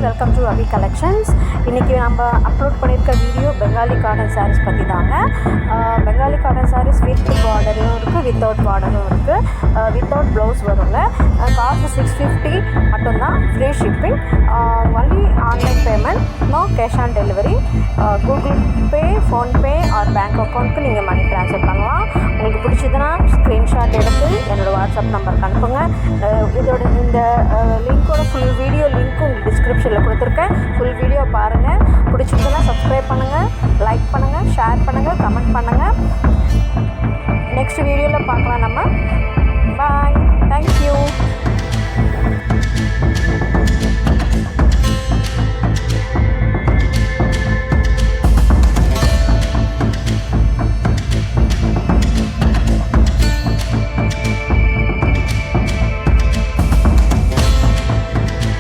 Welcome to Abhi collections. இன்றைக்கி நம்ம upload பண்ணியிருக்க வீடியோ பெங்காலி காட்டன் சாரீஸ் பற்றி தாங்க. பெங்காலி காட்டன் சாரீஸ் வித் பார்டரும் இருக்குது, வித்தவுட் பார்டரும் இருக்குது. வித்தவுட் ப்ளவுஸ் வருங்க. காஸ்ட் 650 மட்டும்தான். Free shipping, only online payment, no cash on delivery. Google Pay, PhonePe or bank அக்கௌண்ட்டுக்கு நீங்கள் மணி ட்ரான்ஸ்ஃபர் பண்ணலாம். உங்களுக்கு பிடிச்சதுன்னா ஸ்க்ரீன்ஷாட் எடுத்து என்னோடய வாட்ஸ்அப் நம்பருக்கு அனுப்புங்க. இதோட இந்த லிங்க்கோட ஃபுல்